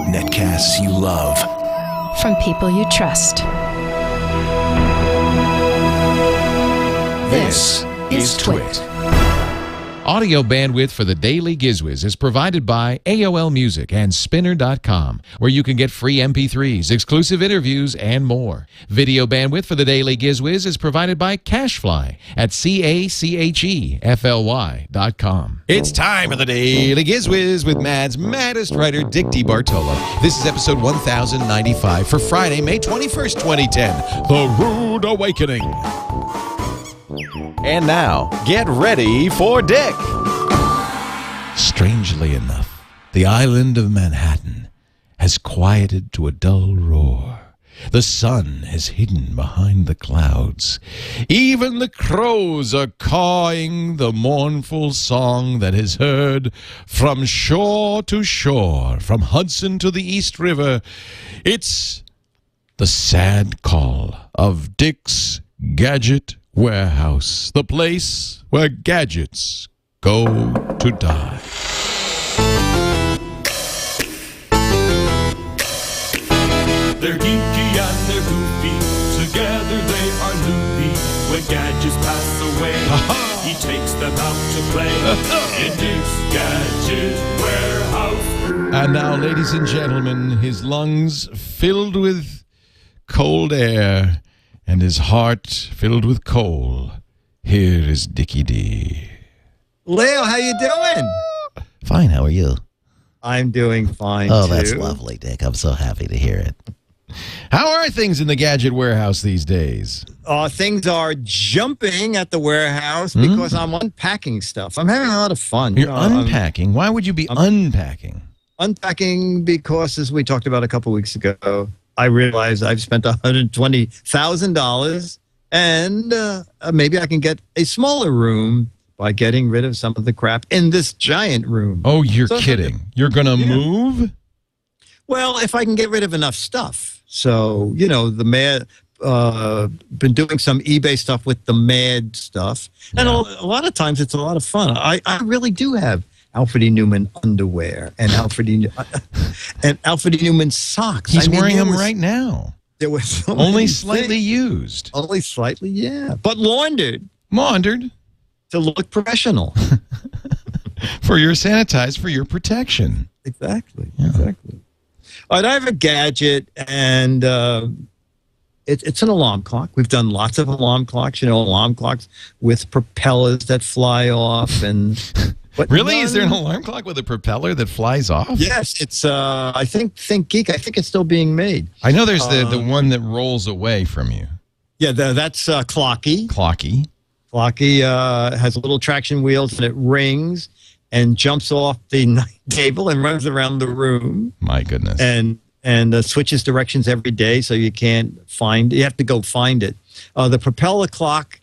Netcasts you love. From people you trust. This is TWiT. Audio bandwidth for the Daily Giz Wiz is provided by AOL Music and Spinner.com, where you can get free MP3s, exclusive interviews, and more. Video bandwidth for the Daily Giz Wiz is provided by Cashfly at CACHEFLY.com. It's time for the Daily Giz Wiz with Mad's maddest writer, Dick D. Bartolo. This is episode 1095 for Friday, May 21st, 2010. The Rude Awakening. And now, get ready for Dick. Strangely enough, the island of Manhattan has quieted to a dull roar. The sun is hidden behind the clouds. Even the crows are cawing the mournful song that is heard from shore to shore, from Hudson to the East River. It's the sad call of Dick's Gadget Warehouse, the place where gadgets go to die. They're geeky and they're goofy, together they are loopy. When gadgets pass away, he takes them out to play in Dick's Gadget Warehouse. And now, ladies and gentlemen, his lungs filled with cold air and his heart filled with coal. Here is Dickie D. Leo, how you doing? Fine, how are you? I'm doing fine, Oh, too. that's lovely, Dick. I'm so happy to hear it. How are things in the Gadget Warehouse these days? Things are jumping at the warehouse because I'm unpacking stuff. I'm having a lot of fun. You're unpacking? Why would you be unpacking? Unpacking because, as we talked about a couple weeks ago, I realized I've spent $120,000 and maybe I can get a smaller room by getting rid of some of the crap in this giant room. Oh, you're kidding. You're going to move? Well, if I can get rid of enough stuff. So, you know, the Mad, been doing some eBay stuff with the Mad stuff. And a lot of times it's a lot of fun. I really do have Alfred E. Newman underwear and Alfred E. Newman socks. He's wearing them right now. There was so only slightly used. Only slightly, yeah. But laundered. Laundered. To look professional. For your sanitized, for your protection. Exactly. Yeah. Exactly. All right, I have a gadget, and it's an alarm clock. We've done lots of alarm clocks, you know, alarm clocks with propellers that fly off. And really? Is there an alarm clock with a propeller that flies off? Yes, it's, I think Geek, I think it's still being made. I know there's the one that rolls away from you. Yeah, that's Clocky. Clocky. Clocky has little traction wheels, and it rings and jumps off the night table and runs around the room. My goodness. And switches directions every day, so you can't find it. You have to go find it. The propeller clock,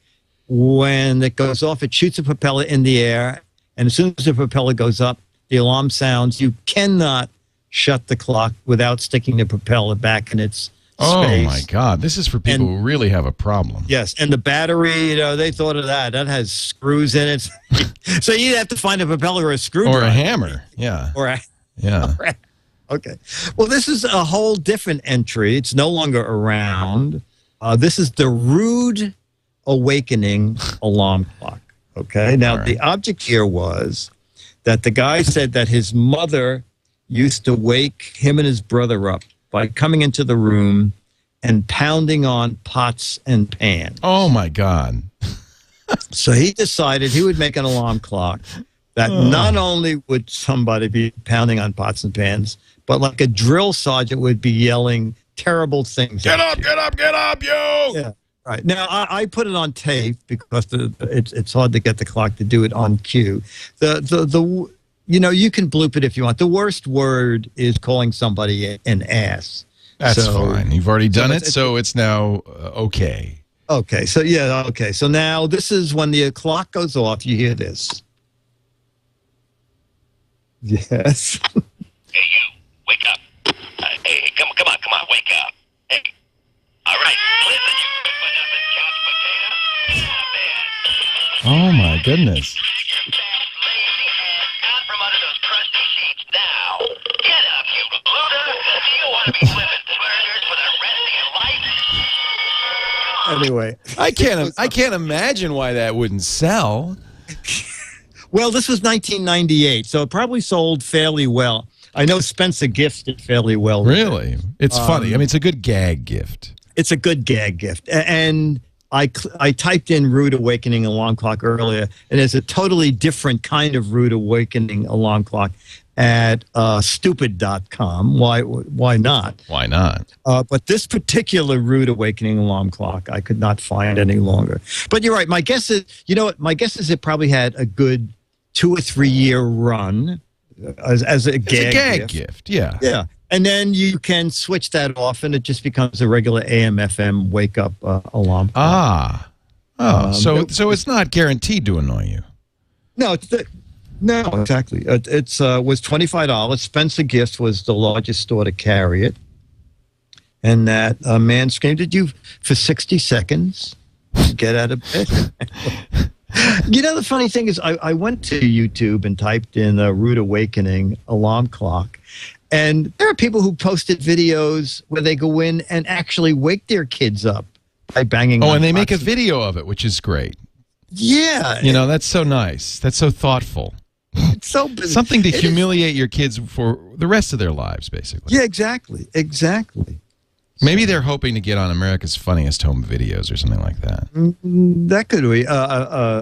when it goes off, it shoots a propeller in the air, and as soon as the propeller goes up, the alarm sounds. You cannot shut the clock without sticking the propeller back in its space. My God. This is for people who really have a problem. Yes, and the battery, you know, they thought of that. That has screws in it. So you have to find a propeller or a screwdriver. Or a hammer, yeah. Okay. Well, this is a whole different entry. It's no longer around. This is the Rude Awakening alarm clock. Okay. Now, the object here was that the guy said that his mother used to wake him and his brother up by coming into the room and pounding on pots and pans. Oh, my God. So he decided he would make an alarm clock that not only would somebody be pounding on pots and pans, but like a drill sergeant would be yelling terrible things. Get up, get up, get up, you! Yeah. Right. Now, I put it on tape because it's hard to get the clock to do it on cue. You know, you can bloop it if you want. The worst word is calling somebody an ass. That's fine. You've already done it, so it's now okay. Okay. So, yeah, okay. So now this is when the clock goes off, you hear this. Yes. Hey, you. Wake up. Hey, come on, wake up. Hey. All right. Listen, you put up a couch potato. Oh, my goodness. under those crusty sheets now. Get up, you loser. Do you want to be flipping burgers for the rest of your life? Anyway, I can't imagine why that wouldn't sell. well, this was 1998, so it probably sold fairly well. I know Spencer Gifts did fairly well. Really? It's funny. I mean, it's a good gag gift. It's a good gag gift. And I typed in Rude Awakening alarm clock earlier, and there's a totally different kind of Rude Awakening alarm clock at stupid.com. Why not? Why not? But this particular Rude Awakening alarm clock, I could not find any longer. But you're right. My guess is, my guess is it probably had a good 2 or 3 year run as a gag gift. Yeah. Yeah. And then you can switch that off, and it just becomes a regular AM/FM wake-up alarm clock. So it's not guaranteed to annoy you. No, no, exactly. It was $25. Spencer Gifts was the largest store to carry it. And that man screamed at you for 60 seconds. Get out of bed. The funny thing is I went to YouTube and typed in Rude Awakening alarm clock. And there are people who posted videos where they go in and actually wake their kids up by banging. Oh, and they make a video of it, which is great. Yeah. That's so nice. That's so thoughtful. It's so something to humiliate your kids for the rest of their lives, basically. Yeah, exactly. Maybe they're hoping to get on America's Funniest Home Videos or something like that. That could be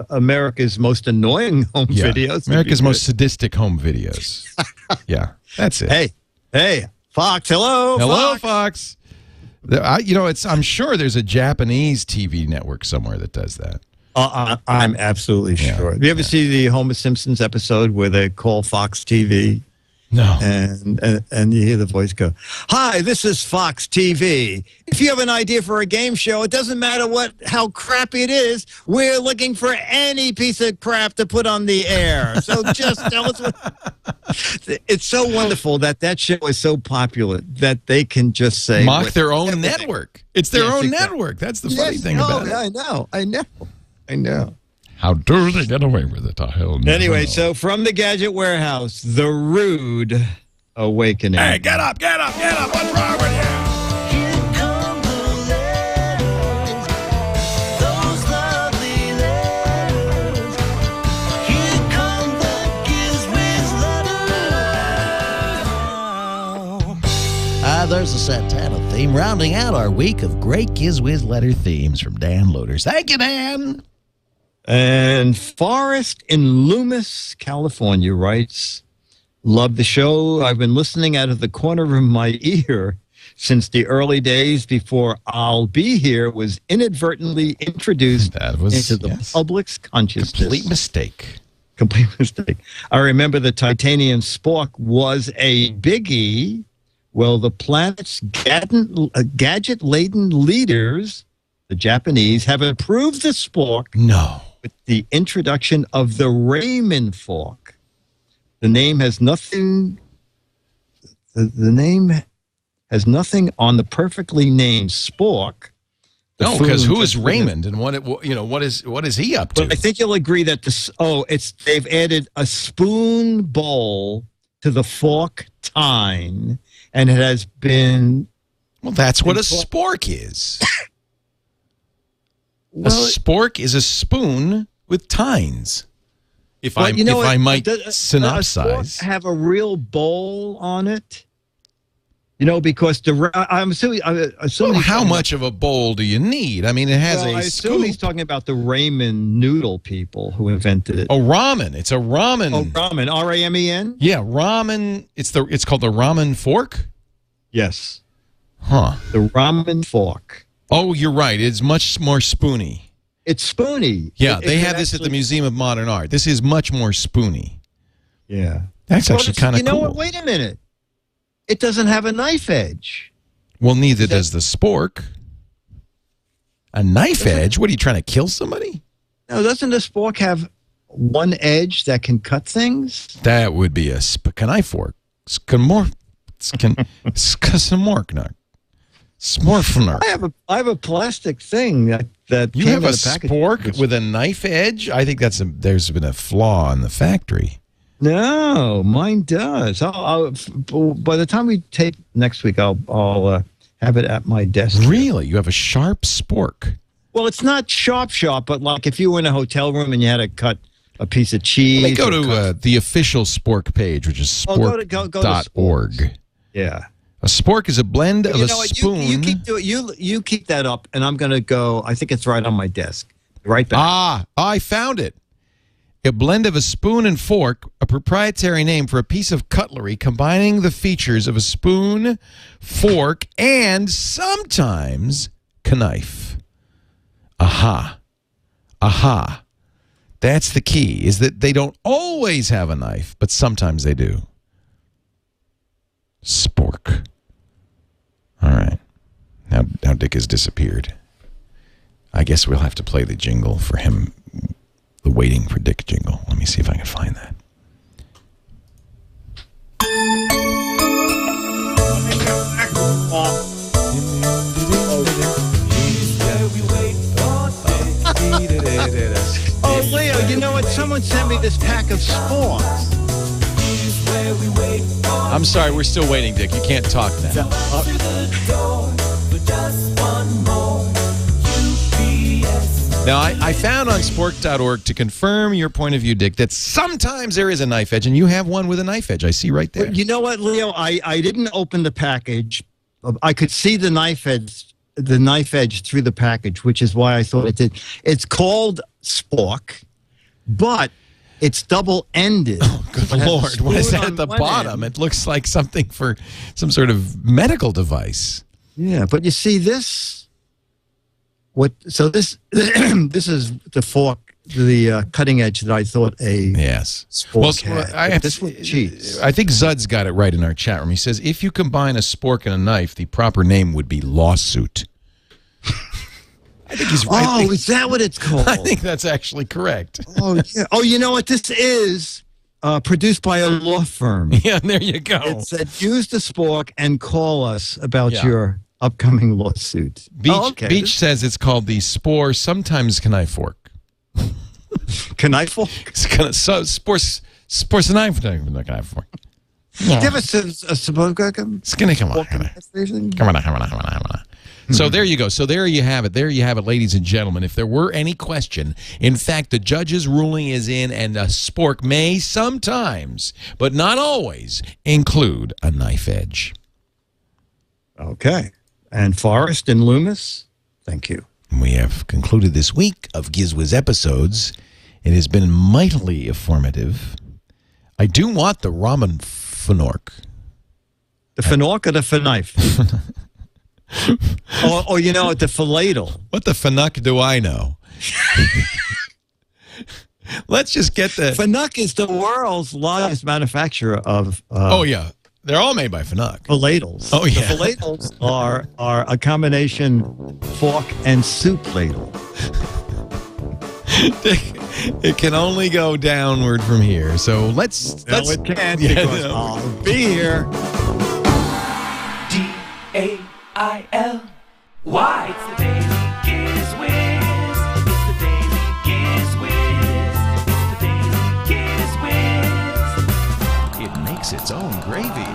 America's Most Annoying Home Videos. America's Most Sadistic Home Videos. Yeah, that's it. Hey, Fox, hello, Fox. I'm sure there's a Japanese TV network somewhere that does that. I'm absolutely sure. You ever see the Homer Simpsons episode where they call Fox TV? No. And you hear the voice go, "Hi, this is Fox TV. If you have an idea for a game show, it doesn't matter how crappy it is. We're looking for any piece of crap to put on the air. So just tell us what." It's so wonderful that show is so popular that they can just say mock their own network. It's their own network. That's the funny thing about it. I know. How do they get away with it? Anyway, so from the Gadget Warehouse, the Rude Awakening. Hey, get up. What's wrong with you? Here come the letters, those lovely letters. Here come the GizWiz letters. There's a Santana theme rounding out our week of great GizWiz letter themes from Dan Loaders. Thank you, Dan. And Forrest in Loomis, California writes, "Love the show. I've been listening out of the corner of my ear since the early days before I'll Be Here was inadvertently introduced into the public's consciousness." Complete mistake. I remember the titanium Spork was a biggie. Well, the planet's gadget-laden leaders, the Japanese, have improved the Spork. No. With the introduction of the Raymond fork. The name has nothing. The name has nothing on the perfectly named Spork. No, because who is Raymond and what is he up to? But I think you'll agree that they've added a spoon bowl to the fork tine, and it has been. Well, that's what a spork is. A spork is a spoon with tines. If I might synopsize, have a real bowl on it. Because I'm assuming. How much of a bowl do you need? I mean, it has a I scoop. assume he's talking about the ramen noodle people who invented it. Oh, ramen! It's a ramen. Oh, ramen. R-A-M-E-N. Yeah, ramen. It's called the ramen fork. Yes. Huh. The ramen fork. Oh, you're right. It's much more spoony. It's spoony. Yeah, they have this at the Museum of Modern Art. This is much more spoony. Yeah. That's actually kind of cool. You know what? Wait a minute. It doesn't have a knife edge. Well, neither does the spork. A knife edge? What, are you trying to kill somebody? No, doesn't the spork have one edge that can cut things? That would be a knife fork. Smorfner. I have a plastic thing that you have a spork with a knife edge. I think there's been a flaw in the factory. No, mine does. By the time we tape next week, I'll have it at my desk. Really? You have a sharp spork? Well, it's not sharp, but like if you were in a hotel room and you had to cut a piece of cheese. Let me go to the official Spork page, which is spork.org. Sporks. Yeah. A spork is a blend of a spoon. You keep that up, and I'm going to go. I think it's right on my desk. Right back. I found it. A blend of a spoon and fork, a proprietary name for a piece of cutlery combining the features of a spoon, fork, and sometimes knife. Aha. That's the key, is that they don't always have a knife, but sometimes they do. Spork. All right. Now Dick has disappeared. I guess we'll have to play the jingle for him. The waiting for Dick jingle. Let me see if I can find that. Oh, Leo, you know what? Someone sent me this pack of Sporks. I'm sorry, we're still waiting, Dick. You can't talk now. Now, I found on spork.org to confirm your point of view, Dick, that sometimes there is a knife edge, and you have one with a knife edge. I see right there. You know what, Leo? I didn't open the package. I could see the knife edge through the package, which is why I thought it did. It's called Spork, but it's double-ended. Oh, good Lord. What is that at the bottom? It looks like something for some sort of medical device. Yeah, but you see this? So this this is the fork, the cutting edge that I thought a spork had. This was cheese. I think Zud's got it right in our chat room. He says, if you combine a spork and a knife, the proper name would be lawsuit. I think he's right. Oh, is that what it's called? I think that's actually correct. Oh, yeah. Oh, you know what? This is produced by a law firm. Yeah, there you go. It said, use the spork and call us about your upcoming lawsuit. Beach says it's called the Spore, sometimes knife fork. Knife fork? Sports knife fork. Give us a spork. Come on. So there you go. So there you have it. There you have it, ladies and gentlemen. If there were any question, in fact, the judge's ruling is in, and a spork may sometimes, but not always, include a knife edge. Okay. And Forrest and Loomis, thank you. We have concluded this week of GizWiz episodes. It has been mightily informative. I do want the ramen fanork. The fanork or the knife? or you know, the filadle. What the fanuck do I know? Let's just get the... Fanuck is the world's largest manufacturer of... oh, yeah. They're all made by Fanuck. Filadles. Oh, yeah. The filadles are a combination fork and soup ladle. It can only go downward from here. So let's it can't because I'll be here. DAIL. Why? It's the Daily Giz Wiz. It's the Daily Giz Wiz. It's the Daily Giz Wiz. It makes its own gravy.